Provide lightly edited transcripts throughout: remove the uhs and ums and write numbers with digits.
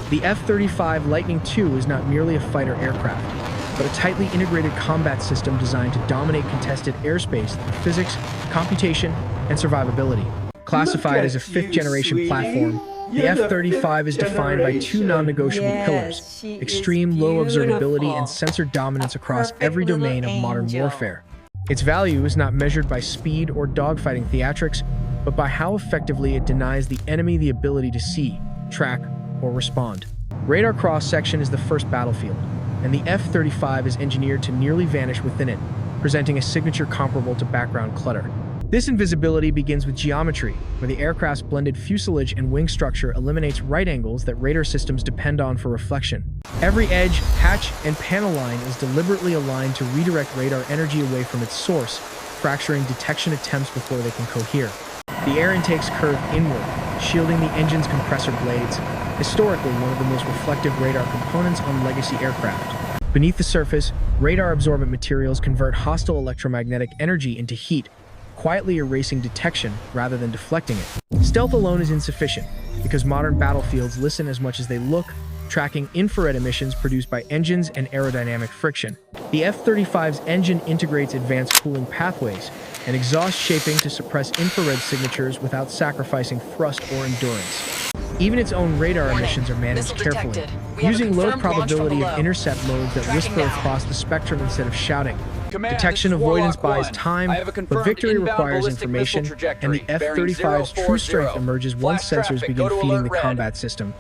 The F-35 Lightning II is not merely a fighter aircraft, but a tightly integrated combat system designed to dominate contested airspace through physics, computation, and survivability. Classified as a fifth-generation platform, the F-35 is defined by two non-negotiable pillars: extreme low observability and sensor dominance across every domain of modern warfare. Its value is not measured by speed or dogfighting theatrics, but by how effectively it denies the enemy the ability to see, track, or respond. Radar cross-section is the first battlefield, and the F-35 is engineered to nearly vanish within it, presenting a signature comparable to background clutter. This invisibility begins with geometry, where the aircraft's blended fuselage and wing structure eliminates right angles that radar systems depend on for reflection. Every edge, hatch, and panel line is deliberately aligned to redirect radar energy away from its source, fracturing detection attempts before they can cohere. The air intakes curve inward, shielding the engine's compressor blades, historically one of the most reflective radar components on legacy aircraft. Beneath the surface, radar-absorbent materials convert hostile electromagnetic energy into heat, quietly erasing detection rather than deflecting it. Stealth alone is insufficient, because modern battlefields listen as much as they look, tracking infrared emissions produced by engines and aerodynamic friction. The F-35's engine integrates advanced cooling pathways and exhaust shaping to suppress infrared signatures without sacrificing thrust or endurance. Even its own radar emissions are managed carefully, using low probability of intercept modes that whisper across the spectrum instead of shouting. Detection avoidance buys time, but victory requires information, and the F-35's true strength emerges once sensors begin feeding the combat system.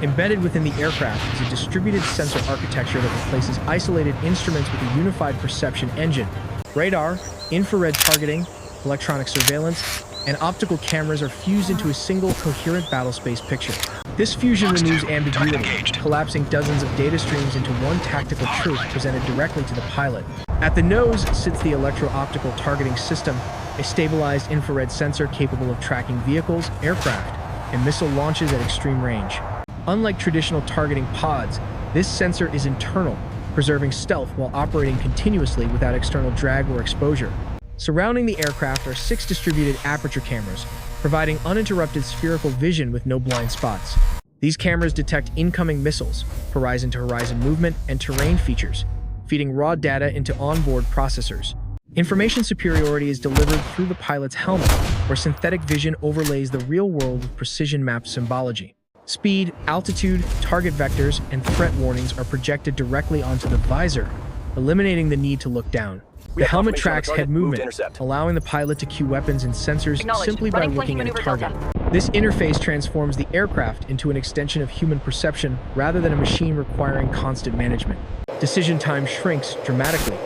Embedded within the aircraft is a distributed sensor architecture that replaces isolated instruments with a unified perception engine. Radar, infrared targeting, electronic surveillance, and optical cameras are fused into a single coherent battlespace picture. This fusion removes ambiguity, collapsing dozens of data streams into one tactical truth presented directly to the pilot. At the nose sits the electro-optical targeting system, a stabilized infrared sensor capable of tracking vehicles, aircraft, and missile launches at extreme range. Unlike traditional targeting pods, this sensor is internal, preserving stealth while operating continuously without external drag or exposure. Surrounding the aircraft are 6 distributed aperture cameras, providing uninterrupted spherical vision with no blind spots. These cameras detect incoming missiles, horizon-to-horizon movement, and terrain features, feeding raw data into onboard processors. Information superiority is delivered through the pilot's helmet, where synthetic vision overlays the real world with precision-mapped symbology. Speed, altitude, target vectors, and threat warnings are projected directly onto the visor, eliminating the need to look down. The helmet tracks head movement, allowing the pilot to cue weapons and sensors simply by looking at a target. This interface transforms the aircraft into an extension of human perception rather than a machine requiring constant management. Decision time shrinks dramatically,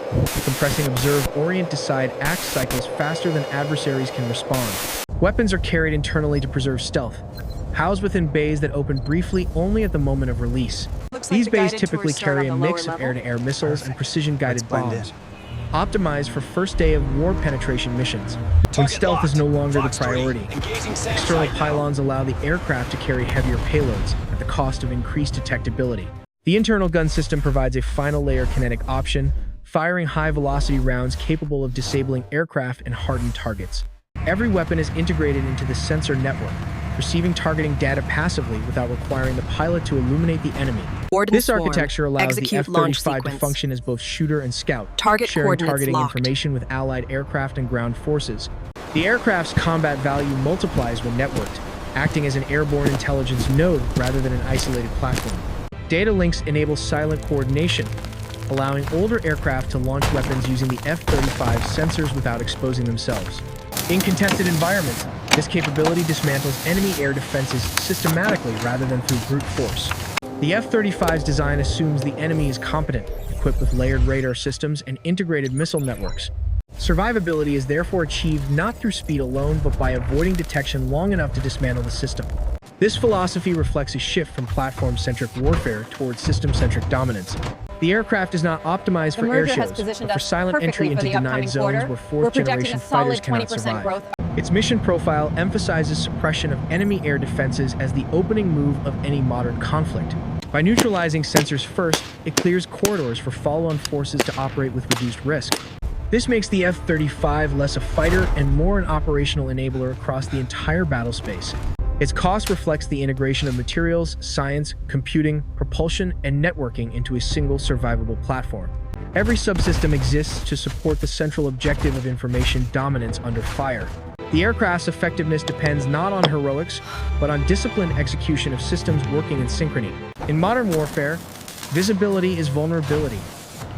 compressing observe, orient, decide, act cycles faster than adversaries can respond. Weapons are carried internally to preserve stealth, housed within bays that open briefly only at the moment of release. These bays typically carry a mix of air-to-air missiles and precision-guided bombs, optimized for first-day of war penetration missions, when stealth is no longer the priority. External pylons allow the aircraft to carry heavier payloads at the cost of increased detectability. The internal gun system provides a final layer kinetic option, firing high-velocity rounds capable of disabling aircraft and hardened targets. Every weapon is integrated into the sensor network, receiving targeting data passively without requiring the pilot to illuminate the enemy. This architecture allows the F-35 to function as both shooter and scout, sharing targeting information with allied aircraft and ground forces. The aircraft's combat value multiplies when networked, acting as an airborne intelligence node rather than an isolated platform. Data links enable silent coordination, allowing older aircraft to launch weapons using the F-35 sensors without exposing themselves. In contested environments, this capability dismantles enemy air defenses systematically rather than through brute force. The F-35's design assumes the enemy is competent, equipped with layered radar systems and integrated missile networks. Survivability is therefore achieved not through speed alone, but by avoiding detection long enough to dismantle the system. This philosophy reflects a shift from platform-centric warfare towards system-centric dominance. The aircraft is not optimized for air shows, but for silent entry into denied zones where fourth-generation fighters cannot survive. Its mission profile emphasizes suppression of enemy air defenses as the opening move of any modern conflict. By neutralizing sensors first, it clears corridors for follow-on forces to operate with reduced risk. This makes the F-35 less a fighter and more an operational enabler across the entire battle space. Its cost reflects the integration of materials, science, computing, propulsion, and networking into a single survivable platform. Every subsystem exists to support the central objective of information dominance under fire. The aircraft's effectiveness depends not on heroics, but on disciplined execution of systems working in synchrony. In modern warfare, visibility is vulnerability,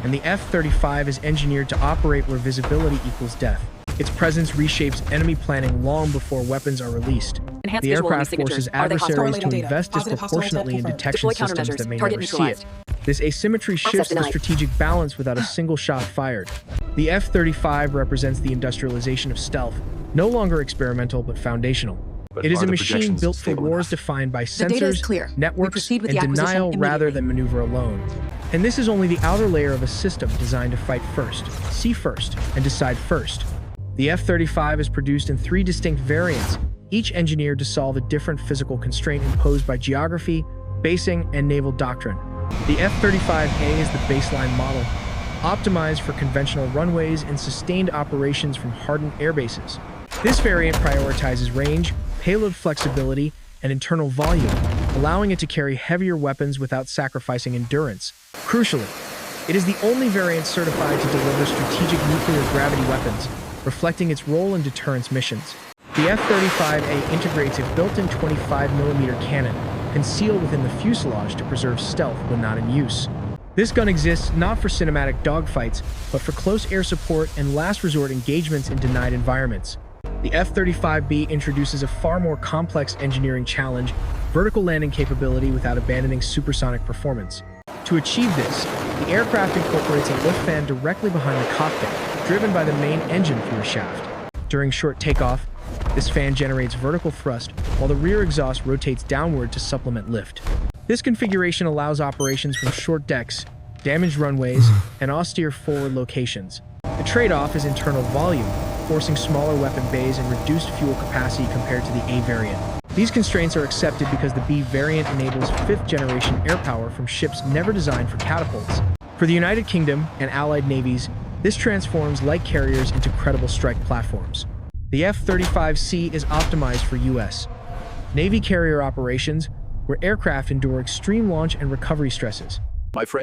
and the F-35 is engineered to operate where visibility equals death. Its presence reshapes enemy planning long before weapons are released. The aircraft forces adversaries to invest disproportionately in detection systems that may never see it. This asymmetry shifts the strategic balance without a single shot fired. The F-35 represents the industrialization of stealth, no longer experimental but foundational. It is a machine built for wars defined by sensors, networks, and denial rather than maneuver alone. And this is only the outer layer of a system designed to fight first, see first, and decide first. The F-35 is produced in 3 distinct variants, each engineered to solve a different physical constraint imposed by geography, basing, and naval doctrine. The F-35A is the baseline model, optimized for conventional runways and sustained operations from hardened airbases. This variant prioritizes range, payload flexibility, and internal volume, allowing it to carry heavier weapons without sacrificing endurance. Crucially, it is the only variant certified to deliver strategic nuclear gravity weapons, reflecting its role in deterrence missions. The F-35A integrates a built-in 25mm cannon, concealed within the fuselage to preserve stealth when not in use. This gun exists not for cinematic dogfights, but for close air support and last-resort engagements in denied environments. The F-35B introduces a far more complex engineering challenge, vertical landing capability without abandoning supersonic performance. To achieve this, the aircraft incorporates a lift fan directly behind the cockpit, driven by the main engine through a shaft. During short takeoff, this fan generates vertical thrust, while the rear exhaust rotates downward to supplement lift. This configuration allows operations from short decks, damaged runways, and austere forward locations. The trade-off is internal volume, forcing smaller weapon bays and reduced fuel capacity compared to the A variant. These constraints are accepted because the B variant enables 5th-generation airpower from ships never designed for catapults. For the United Kingdom and allied navies, this transforms light carriers into credible strike platforms. The F-35C is optimized for U.S. Navy carrier operations, where aircraft endure extreme launch and recovery stresses.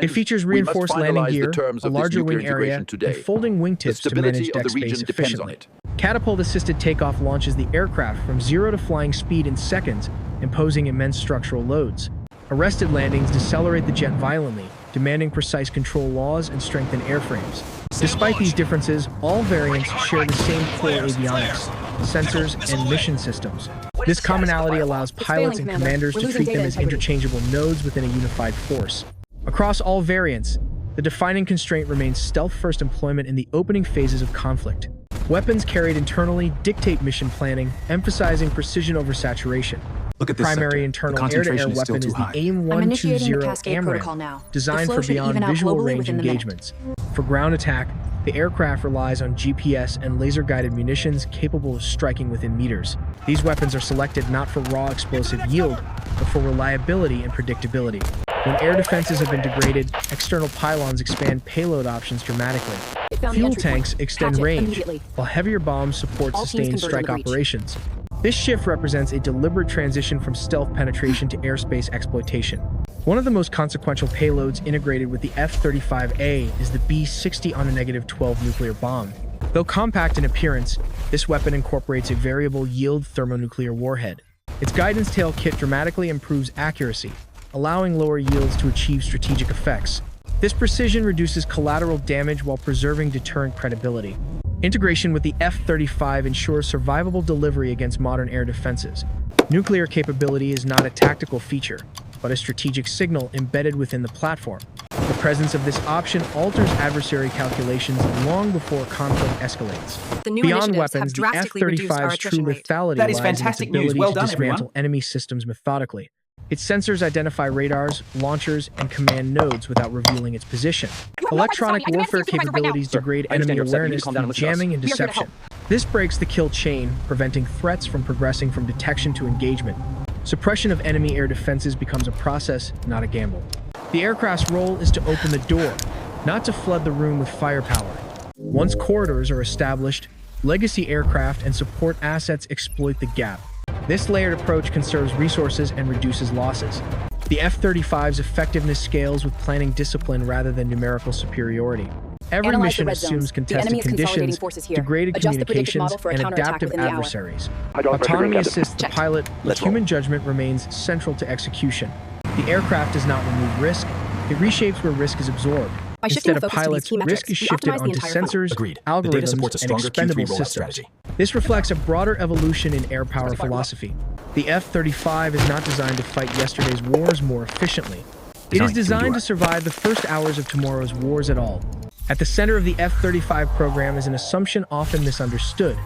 It features reinforced landing gear, a larger wing area, and folding wingtips to manage deck space efficiently. Catapult-assisted takeoff launches the aircraft from 0 to flying speed in seconds, imposing immense structural loads. Arrested landings decelerate the jet violently, demanding precise control laws and strengthened airframes. Despite these differences, all variants share the same core avionics, sensors, and mission systems. This commonality allows pilots and commanders to treat them as interchangeable nodes within a unified force. Across all variants, the defining constraint remains stealth-first employment in the opening phases of conflict. Weapons carried internally dictate mission planning, emphasizing precision over saturation. Look at this Primary sector. internal air-to-air weapon is the AIM-120 AMRAAM, designed for beyond visual range engagements. For ground attack, the aircraft relies on GPS and laser-guided munitions capable of striking within meters. These weapons are selected not for raw explosive yield, but for reliability and predictability. When air defenses have been degraded, external pylons expand payload options dramatically. Fuel tanks extend range, while heavier bombs support sustained strike operations. This shift represents a deliberate transition from stealth penetration to airspace exploitation. One of the most consequential payloads integrated with the F-35A is the B-60 on a -12 nuclear bomb. Though compact in appearance, this weapon incorporates a variable yield thermonuclear warhead. Its guidance tail kit dramatically improves accuracy, allowing lower yields to achieve strategic effects. This precision reduces collateral damage while preserving deterrent credibility. Integration with the F-35 ensures survivable delivery against modern air defenses. Nuclear capability is not a tactical feature, but a strategic signal embedded within the platform. The presence of this option alters adversary calculations long before conflict escalates. Beyond weapons, the F-35's true lethality lies in its ability to dismantle enemy systems methodically. Its sensors identify radars, launchers, and command nodes without revealing its position. Electronic warfare capabilities degrade enemy awareness through jamming and deception. This breaks the kill chain, preventing threats from progressing from detection to engagement. Suppression of enemy air defenses becomes a process, not a gamble. The aircraft's role is to open the door, not to flood the room with firepower. Once corridors are established, legacy aircraft and support assets exploit the gap. This layered approach conserves resources and reduces losses. The F-35's effectiveness scales with planning discipline rather than numerical superiority. Every mission assumes contested conditions, degraded communications, and adaptive adversaries. Autonomy assists the pilot, but human judgment remains central to execution. The aircraft does not remove risk, it reshapes where risk is absorbed. Instead of pilots, risk is shifted onto sensors, algorithms, and expendable systems. This reflects a broader evolution in air power philosophy. The F-35 is not designed to fight yesterday's wars more efficiently. It is designed to survive the first hours of tomorrow's wars at all. At the center of the F-35 program is an assumption often misunderstood.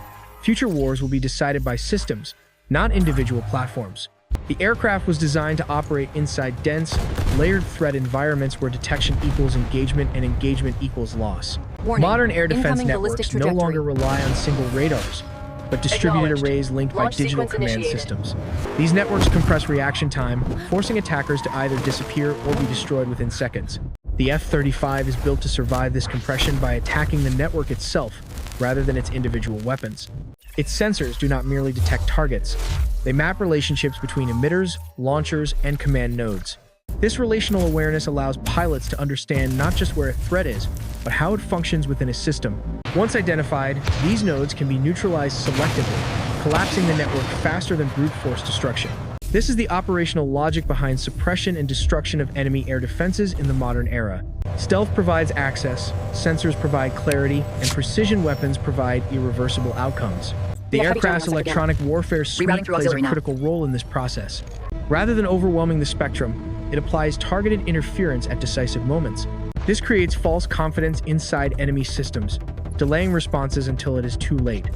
Future wars will be decided by systems, not individual platforms. The aircraft was designed to operate inside dense, layered threat environments where detection equals engagement and engagement equals loss. Modern air defense networks no longer rely on single radars, but distributed arrays linked by digital command systems. These networks compress reaction time, forcing attackers to either disappear or be destroyed within seconds. The F-35 is built to survive this compression by attacking the network itself, rather than its individual weapons. Its sensors do not merely detect targets. They map relationships between emitters, launchers, and command nodes. This relational awareness allows pilots to understand not just where a threat is, but how it functions within a system. Once identified, these nodes can be neutralized selectively, collapsing the network faster than brute force destruction. This is the operational logic behind suppression and destruction of enemy air defenses in the modern era. Stealth provides access, sensors provide clarity, and precision weapons provide irreversible outcomes. The aircraft's electronic warfare suite plays a critical role in this process. Rather than overwhelming the spectrum, it applies targeted interference at decisive moments. This creates false confidence inside enemy systems, delaying responses until it is too late.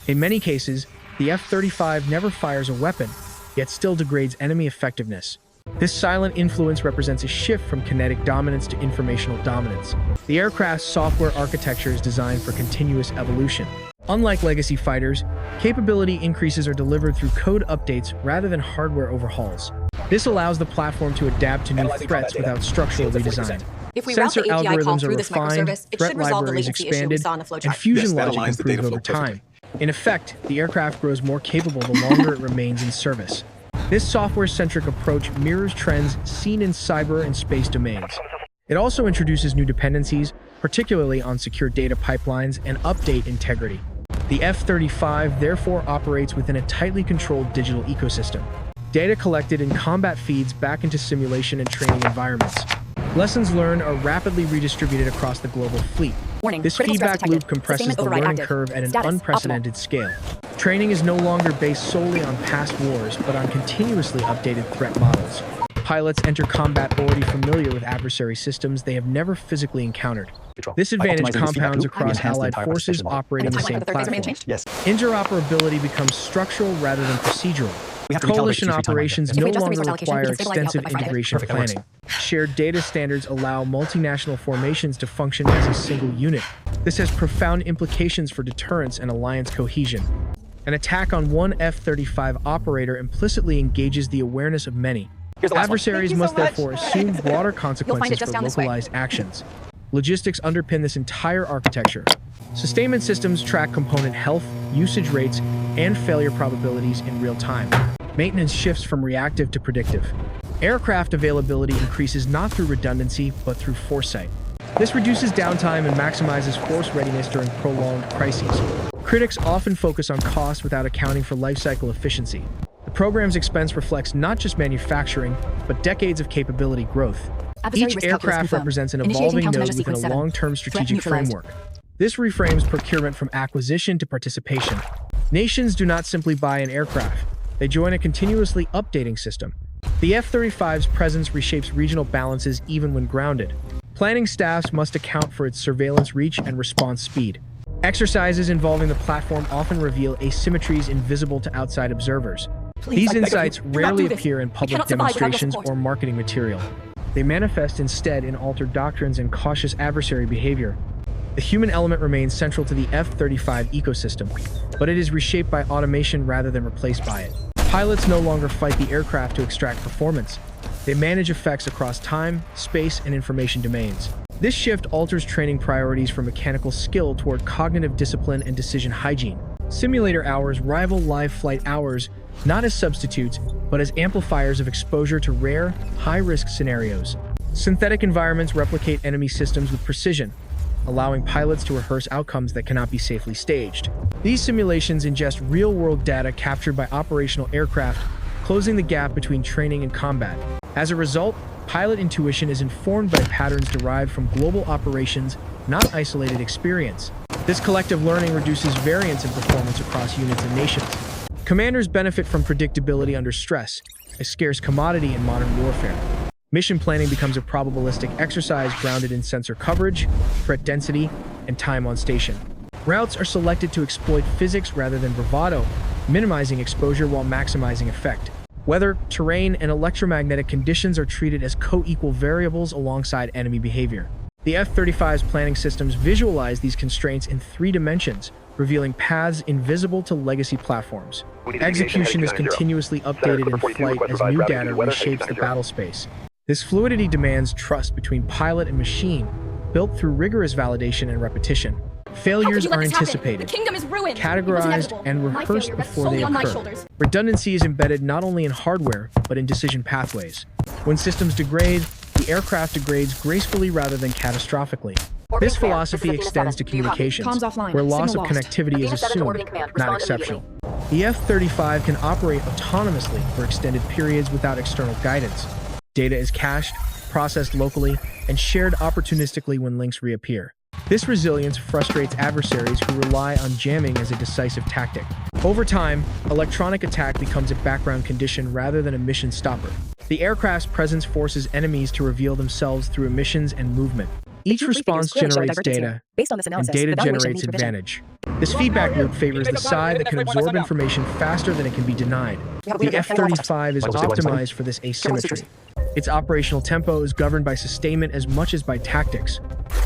In many cases, the F-35 never fires a weapon, yet still degrades enemy effectiveness. This silent influence represents a shift from kinetic dominance to informational dominance. The aircraft's software architecture is designed for continuous evolution. Unlike legacy fighters, capability increases are delivered through code updates rather than hardware overhauls. This allows the platform to adapt to new threats without structural redesign. Sensor algorithms are refined, threat libraries expanded, and fusion logic improved over time. In effect, the aircraft grows more capable the longer it remains in service. This software-centric approach mirrors trends seen in cyber and space domains. It also introduces new dependencies, particularly on secure data pipelines and update integrity. The F-35 therefore operates within a tightly controlled digital ecosystem. Data collected in combat feeds back into simulation and training environments. Lessons learned are rapidly redistributed across the global fleet. This feedback loop compresses the learning curve at an unprecedented scale. Training is no longer based solely on past wars, but on continuously updated threat models. Pilots enter combat already familiar with adversary systems they have never physically encountered. This advantage compounds across allied forces operating the same platform. Interoperability becomes structural rather than procedural. Coalition operations no longer require extensive integration planning. Shared data standards allow multinational formations to function as a single unit. This has profound implications for deterrence and alliance cohesion. An attack on one F-35 operator implicitly engages the awareness of many. Adversaries must therefore assume broader consequences for localized actions. Logistics underpin this entire architecture. Sustainment systems track component health, usage rates, and failure probabilities in real time. Maintenance shifts from reactive to predictive. Aircraft availability increases not through redundancy, but through foresight. This reduces downtime and maximizes force readiness during prolonged crises. Critics often focus on cost without accounting for lifecycle efficiency. The program's expense reflects not just manufacturing, but decades of capability growth. Each aircraft represents an evolving node within a long-term strategic framework. This reframes procurement from acquisition to participation. Nations do not simply buy an aircraft. They join a continuously updating system. The F-35's presence reshapes regional balances even when grounded. Planning staffs must account for its surveillance reach and response speed. Exercises involving the platform often reveal asymmetries invisible to outside observers. These insights rarely appear in public demonstrations or marketing material. They manifest instead in altered doctrines and cautious adversary behavior. The human element remains central to the F-35 ecosystem, but it is reshaped by automation rather than replaced by it. Pilots no longer fight the aircraft to extract performance. They manage effects across time, space, and information domains. This shift alters training priorities from mechanical skill toward cognitive discipline and decision hygiene. Simulator hours rival live flight hours not as substitutes, but as amplifiers of exposure to rare, high-risk scenarios. Synthetic environments replicate enemy systems with precision, allowing pilots to rehearse outcomes that cannot be safely staged. These simulations ingest real-world data captured by operational aircraft, closing the gap between training and combat. As a result, pilot intuition is informed by patterns derived from global operations, not isolated experience. This collective learning reduces variance in performance across units and nations. Commanders benefit from predictability under stress, a scarce commodity in modern warfare. Mission planning becomes a probabilistic exercise grounded in sensor coverage, threat density, and time on station. Routes are selected to exploit physics rather than bravado, minimizing exposure while maximizing effect. Weather, terrain, and electromagnetic conditions are treated as co-equal variables alongside enemy behavior. The F-35's planning systems visualize these constraints in 3 dimensions, revealing paths invisible to legacy platforms. Execution is continuously updated in flight as new data reshapes the battle space. This fluidity demands trust between pilot and machine, built through rigorous validation and repetition. Failures are anticipated, categorized, and rehearsed before they occur. Redundancy is embedded not only in hardware, but in decision pathways. When systems degrade, the aircraft degrades gracefully rather than catastrophically. This philosophy extends to communications, where loss of connectivity is assumed, not exceptional. The F-35 can operate autonomously for extended periods without external guidance. Data is cached, processed locally, and shared opportunistically when links reappear. This resilience frustrates adversaries who rely on jamming as a decisive tactic. Over time, electronic attack becomes a background condition rather than a mission stopper. The aircraft's presence forces enemies to reveal themselves through emissions and movement. Each response generates data, and data generates advantage. This feedback loop favors the side that can absorb information faster than it can be denied. The F-35 is optimized for this asymmetry. Its operational tempo is governed by sustainment as much as by tactics.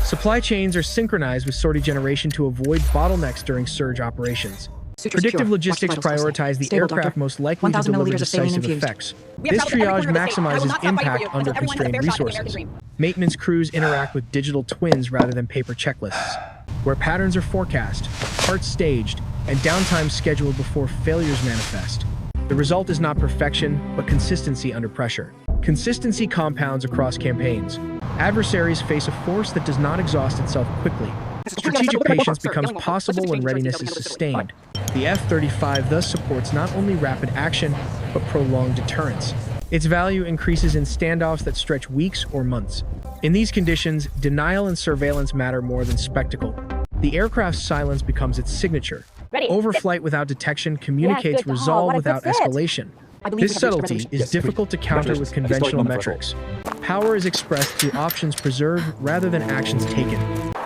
Supply chains are synchronized with sortie generation to avoid bottlenecks during surge operations. Predictive logistics prioritize the aircraft most likely to deliver decisive effects. This triage maximizes impact under constrained resources. Maintenance crews interact with digital twins rather than paper checklists, where patterns are forecast, parts staged, and downtime scheduled before failures manifest. The result is not perfection, but consistency under pressure. Consistency compounds across campaigns. Adversaries face a force that does not exhaust itself quickly. Strategic patience becomes possible when readiness is sustained. The F-35 thus supports not only rapid action, but prolonged deterrence. Its value increases in standoffs that stretch weeks or months. In these conditions, denial and surveillance matter more than spectacle. The aircraft's silence becomes its signature. Overflight without detection communicates resolve without escalation. This subtlety is difficult to counter with conventional metrics. Power is expressed through options preserved rather than actions taken.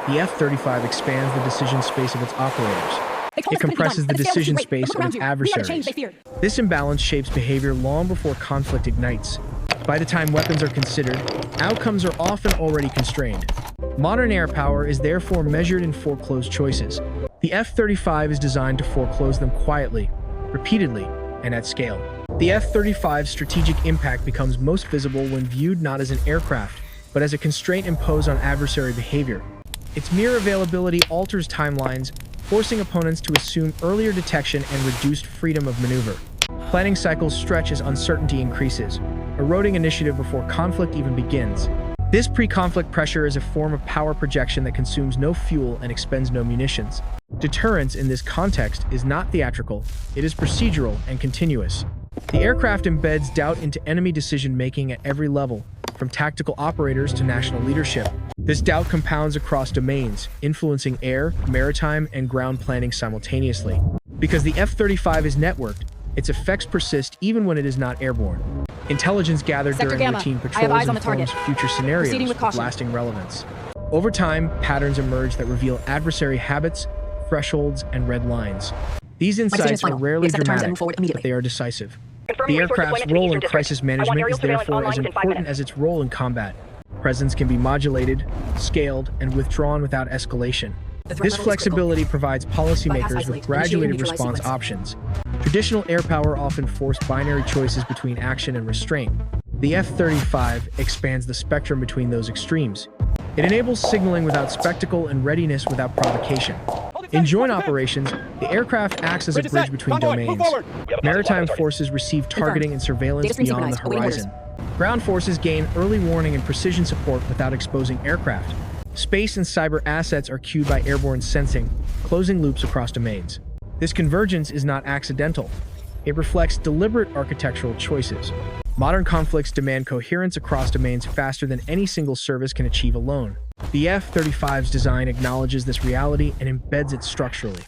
The F-35 expands the decision space of its operators. It compresses the decision space of its adversaries. This imbalance shapes behavior long before conflict ignites. By the time weapons are considered, outcomes are often already constrained. Modern air power is therefore measured in foreclosed choices. The F-35 is designed to foreclose them quietly, repeatedly, and at scale. The F-35's strategic impact becomes most visible when viewed not as an aircraft, but as a constraint imposed on adversary behavior. Its mere availability alters timelines, forcing opponents to assume earlier detection and reduced freedom of maneuver. Planning cycles stretch as uncertainty increases, eroding initiative before conflict even begins. This pre-conflict pressure is a form of power projection that consumes no fuel and expends no munitions. Deterrence in this context is not theatrical, it is procedural and continuous. The aircraft embeds doubt into enemy decision-making at every level, from tactical operators to national leadership. This doubt compounds across domains, influencing air, maritime, and ground planning simultaneously. Because the F-35 is networked, its effects persist even when it is not airborne. Intelligence gathered during routine patrols informs future scenarios with lasting relevance. Over time, patterns emerge that reveal adversary habits, thresholds, and red lines. These insights are rarely dramatic, but they are decisive. The aircraft's role in crisis management is therefore as important as its role in combat. Presence can be modulated, scaled, and withdrawn without escalation. This flexibility provides policymakers with graduated response options. Traditional air power often forced binary choices between action and restraint. The F-35 expands the spectrum between those extremes. It enables signaling without spectacle and readiness without provocation. In joint operations, the aircraft acts as a bridge between domains. Maritime forces receive targeting and surveillance beyond the horizon. Ground forces gain early warning and precision support without exposing aircraft. Space and cyber assets are cued by airborne sensing, closing loops across domains. This convergence is not accidental. It reflects deliberate architectural choices. Modern conflicts demand coherence across domains faster than any single service can achieve alone. The F-35's design acknowledges this reality and embeds it structurally.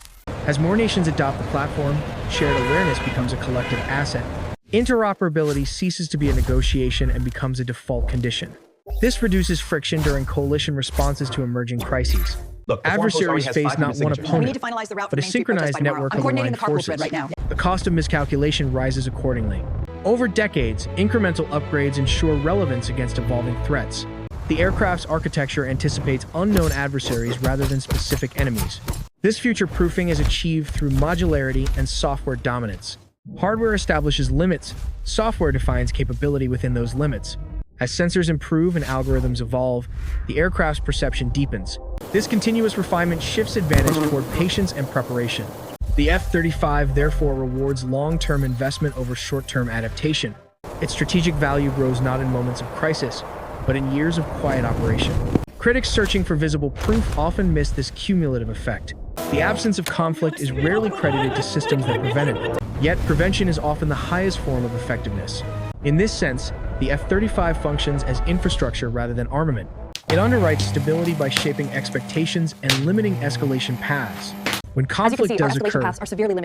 As more nations adopt the platform, shared awareness becomes a collective asset. Interoperability ceases to be a negotiation and becomes a default condition. This reduces friction during coalition responses to emerging crises. Adversaries face not one opponent, but a synchronized network of aligned forces. The cost of miscalculation rises accordingly. Over decades, incremental upgrades ensure relevance against evolving threats. The aircraft's architecture anticipates unknown adversaries rather than specific enemies. This future-proofing is achieved through modularity and software dominance. Hardware establishes limits, software defines capability within those limits. As sensors improve and algorithms evolve, the aircraft's perception deepens. This continuous refinement shifts advantage toward patience and preparation. The F-35 therefore rewards long-term investment over short-term adaptation. Its strategic value grows not in moments of crisis, but in years of quiet operation. Critics searching for visible proof often miss this cumulative effect. The absence of conflict is rarely credited to systems that prevented it. Yet, prevention is often the highest form of effectiveness. In this sense, the F-35 functions as infrastructure rather than armament. It underwrites stability by shaping expectations and limiting escalation paths. When conflict does occur,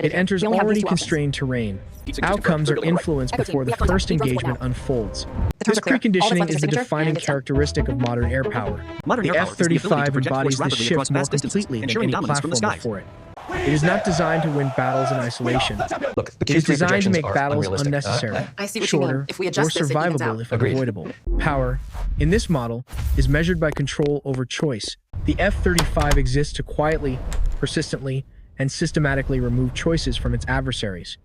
it enters already constrained terrain. Outcomes are influenced before the first engagement unfolds. This preconditioning is the defining characteristic of modern air power. The F-35 embodies this shift more completely than any platform before it. It is not designed to win battles in isolation. It is designed to make battles unnecessary, shorter, or survivable if unavoidable. Power, in this model, is measured by control over choice. The F-35 exists to quietly, persistently, and systematically remove choices from its adversaries.